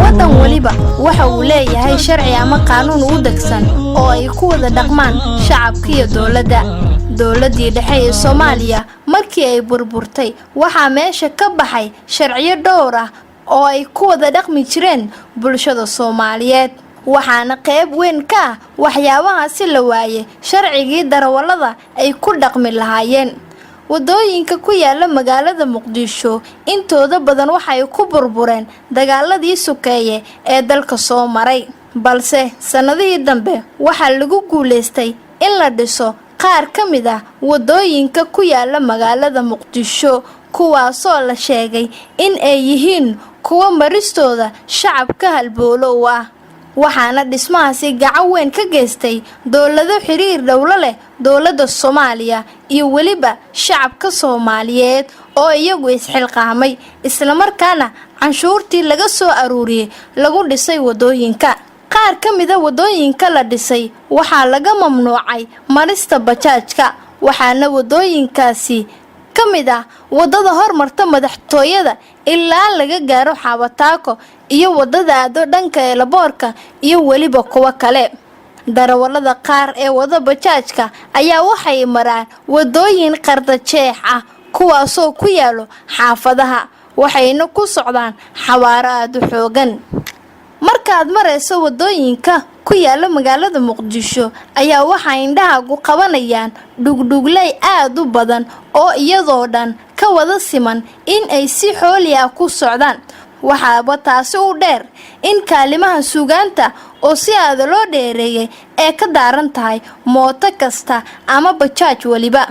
wadan waliba waxa uu leeyahay sharci ama qaanuun u degsan oo ay ku wada dhaqmaan shacabka iyo dawladii dhexe ee Soomaaliya markii ay burburtay waxa meesha ka baxay sharciyo dhowr ah oo ay ku wada dhaqmi jireen bulshada Soomaaliyeed waxaana qayb weyn ka waxyaabaha si la waayay sharcigii darawalada ay ku dhaqmi lahaayeen wadooyinka ku yaala magaalada Muqdisho intooda badan waxay ku burbureen dagaaladii sukeeye ee dalka soo maray balse sanadihii dambe waxa lagu guuleystay in la dhiso qaar ka mid ah wadooyinka ku yaala magaalada Muqdisho kuwaasoo la sheegay in ay yihiin kuwa maristooda shacabka halboolo ah waxaana dhismahaasi gacan weyn ka geystay dawlado xiriir dawlo leh dawladda Soomaaliya iyo waliba shacabka Soomaaliyeed oo iyagu isxilqaamay isla markaana canshuurtii laga soo aruuriyay lagu dhisay wadooyinka qaar ka mid ah wadooyinka la dhisay waxa laga mamnuucay marista bajaajka waxaana wadooyinkaasi kamid ah wadada hormarta madaxtooyada ilaa laga gaaro Xabataako iyo wadada aado dhanka Eelaboorka iyo waliba kuwa kale darawalada qaar ee wada bajaajka ayaa waxay maraan wadooyin qardajeex ah kuwaasoo ku yaalo xaafadaha waxayna ku socdaan xawaaro aad u xoogan markaad marayso wadooyinka ku yaala magaalada Muqdisho ayaa waxa indhahaagu qabanayaan dhugdhugley aad u badan oo iyadoo dhan ka wada siman in ay si xooli ah ku socdaan waxaaba taasi u dheer in kaalimaha suugaanta oo si aad loo dheereeyay ee ka daaran tahay mooto kasta ama bajaaj waliba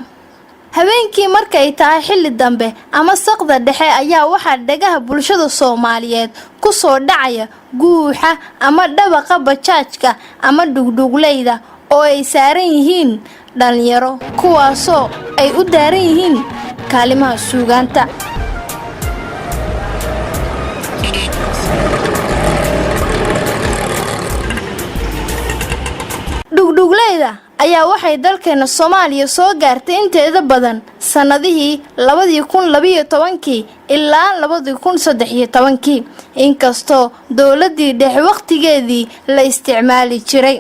habeenkii markay tahay xilli dambe ama saqda dhexe ayaa waxa dhagaha bulshada Soomaaliyeed ku soo dhacaya guuxa ama dhawaqa bajaajka ama dhugdhugleyda oo ay saaran yihiin dhalinyaro kuwaasoo ay u daaran yihiin kaalimaha suugaanta dhugdhugleyda ayaa waxay dalkeena Soomaaliya soo gaartay inteeda badan sanadihii 2012 ilaa 2013 inkastoo dawladii dhexe waqtigeedii la isticmaali jiray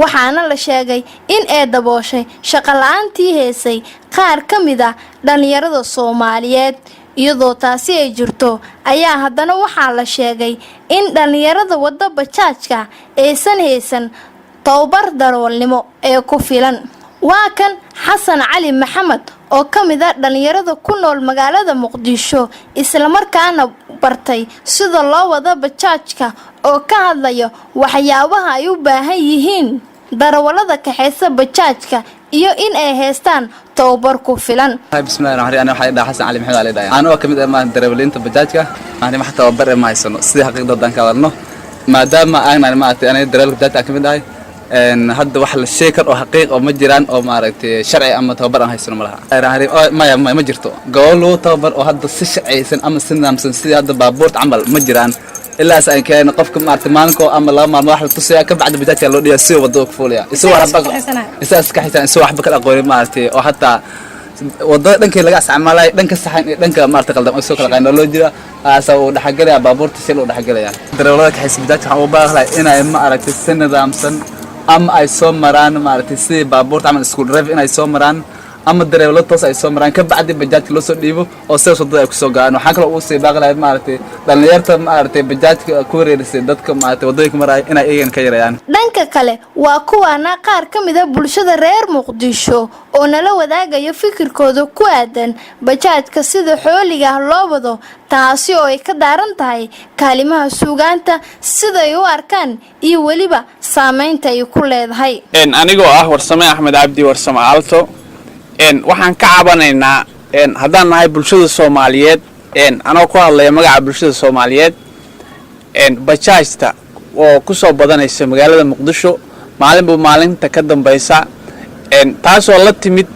waxaana la sheegay in ay dabooshay shaqo la'aantii heesay qaar ka mid ah dhalinyarada Soomaaliyeed iyadoo taasi ay jirto ayaa haddana waxaa la sheegay in dhalinyarada wada bajaajka aysan haysan tababar darawalnimo ee ku filan waa kan Xasan Cali Maxamed oo ka mid ah dhalinyarada ku nool magaalada Muqdisho isla markaana bartay sida loo wada bajaajka oo ka hadlayo waxyaabaha ay u baahan yihiin darawalada kaxeysa bajaajka iyo in ay haystaan tababar ku filan bismillaahir rahmaanir rahiim ana Xasan Cali Maxamed ali ana ka mid ah darawaliinta bajaajka aan ma tababar ma haysano sida xaqiiqda danka wadno maadaama aanan ma aatay ana darawal bajaajka ka mid ah hadda wax la sheekar oo xaqiiq oo ma jiraan oo maaragtay sharci ama tababar aan haysano malaha ma jirto gobol tababar oo hadda si sharciysan ama si nidaamsan sida hadda baabuurta amal ma jiraan ilaa aan keen qofka maartay maalinko ama laba maalmo wax la tusaya ka bacda bajaajka loo dhiyaa si wado ku fuulaya isoo iska xisan isoo waxba kala aqoon maartay oo hatta wadada dhankii laga isticmaalay dhanka saxan iyo dhanka maartay qaldan oo soo kala qayn loo jira asoo dhaxgalaya baabuurta si loo dhaxgalaya darawalada kaxaysa bajaajka waxa uu baahay inay ma aragtay si nidaamsan ama ay soo maraan maartay si baabuurta ama isku drive inay soo maraan ama dareewlo toos ay soo maraan ka bacdi bajaajka loo soo dhiibo oo sidaas wadada ay ku soo galaan waxaan kale uu sii baaqi lahayd maaragtay dhalinyarta maaragtay bajaajka ku wareerisay dadka maaragtay wadooyinka maraya inay iyagan ka yareeyaan dhanka kale waa kuwaana qaar ka mid ah bulshada reer Muqdisho oo nala wadaagayo fikirkooda ku aadan bajaajka sida xooliga loo wado taasi oo ay ka daaran tahay kaalimaha suugaanta sida ay u arkaan iyo waliba saameynta ay ku leedahay anigoo ah Warsame Axmed Cabdi Warsame Aalto waxaan ka cabanaynaa haddaan nahay bulshada Soomaaliyeed anoo ku hadlaya magaca bulshada Soomaaliyeed bajaajta oo ku soo badanaysa magaalada Muqdisho maalinta ka dambaysa taasoo la timid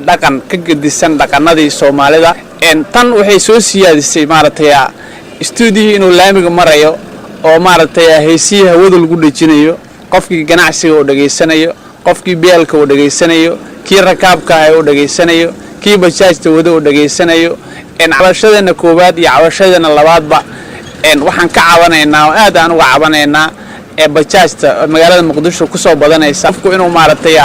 dhaqan ka gedisan dhaqanadii Soomaalida tan waxay soo siyaadisay maaragtay studio inuu laamiga marayo oo maaragtay heesihi hawada lagu dhajinayo qofkii ganacsiga oo dhageysanayo qofkii beelka oo dhageysanayo kii rakaabka ah oo dhageysanayo kii bajaajta wada oo dhageysanayo cabashadana koobaad iyo cabashadana labaadba waxaan ka cabanaynaa oo aad aan uga cabanaynaa bajaajta magaalada Muqdisho ku soo badanaysa qofku inuu maaragtay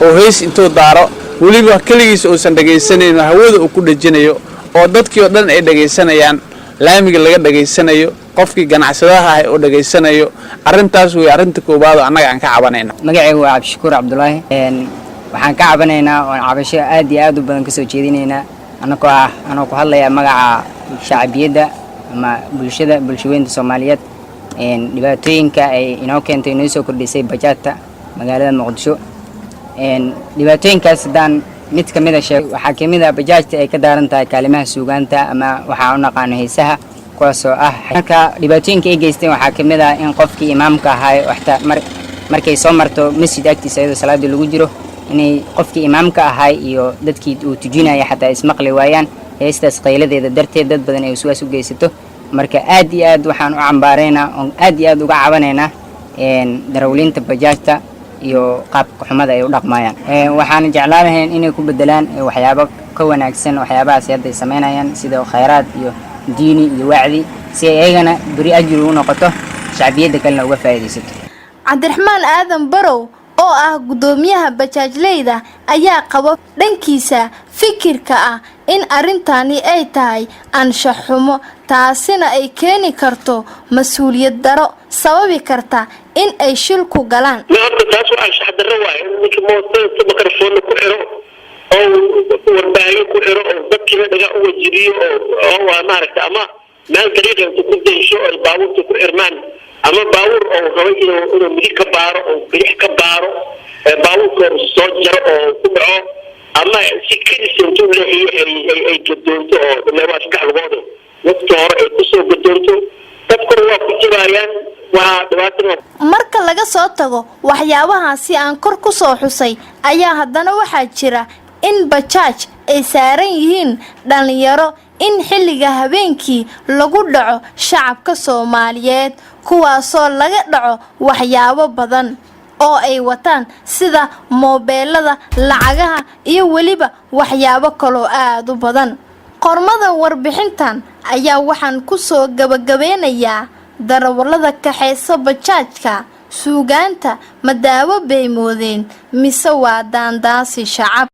oo hees intuu daaro waliba kaligiis oo san dhageysanayn hawada uu ku dhajinayo oo dadkii oo dhan ay dhageysanayaan laamiga laga dhageysanayo qofkii ganacsadaha ah oo dhageysanayo arintaas way arinta koobaad anaga aan ka cabanayna magacaygu waa Cabdishakuur Cabdullaahi waxaan ka cabanaynaa oo cabasho aad iyo aad u badan ka soo jeedinaynaa anoo ku hadlaya magaca shacabiyada ama bulshooyinka Soomaaliyeed dhibaatooyinka ay inoo keentay inoo soo kordhisay bajaajta magaalada Muqdisho dhibaatooyinkaas daan mid kamid ah waxa kamid ah bajaajta ay ka daaran tahay kaalimaha suugaanta ama waxa uu naqaan heesaha kuwaasoo ah marka dhibaatooyinka ay geysteen waxa kamid ah in qofkii imaamka ahaa waxta markay soo marto masjid agtiisa iyadoo salaadii lagu jiro inay qofkii imaamka ahaa iyo dadkii uu tujinaya xataa ismaqli waayaan heestaas qayladeeda darteed dad badan ay suwaas u geysato marka aad iyo aad waxaan u cambaareynaa oo aad iyo aad uga cabanaynaa darawliinta bajaajta iyo qaabka xumada ay u dhaqmayaan waxaan jeclaan lahayn inay ku bedelaan waxyaabo ka wanaagsan waxyaabahaas ay sameynayaan sida khayraad iyo diini iyo wacdi si ay ayagana bari ajir u noqoto shacbiyada kalena uga faa'iideysato Cabdiraxmaan Aadan Barow oo ah gudoomiyaha bajaajleyda ayaa qabo dhankiisa fikirka ah in arintani ay tahay anshax xumo taasina ay keeni karto mas'uuliyad daro sababi karta in ay shil ku galaan taas waa anshax daro waay ninka mootada mikrafoon ku xiro oo warbaahin ku xiro oo dadkii dhaga u wajiriyo oo waa maaragtay ama meel dariiqada ku deysho oo baabuurta ku xirmaan ama baawur oo rabo inuu midi ka baaro oo bidix ka baaro baawurka soo jaro oo ku dhaco ama si kaliya intuu leeyahay ay gadoonto oo meelaha saddex lugood waqti hore ay ku soo gadoonto dadku waa ku jirayaan waa dhawaatina marka laga soo tago waxyaabahaasi aan kor ku soo xusay ayaa haddana waxaa jira in bajaaj ay saaran yihiin dhalinyaro in xilliga habeenkii lagu dhaco shacabka Soomaaliyeed kuwaasoo laga dhaco waxyaabo badan oo ay wataan sida moobeelada lacagaha iyo waliba waxyaabo kale oo aad u badan qormada warbixintan ayaa waxaan ku soo gabagabeynayaa darawallada kaxeysa bajaajka suugaanta madaawo bay moodeen mise waa daandaasi shacab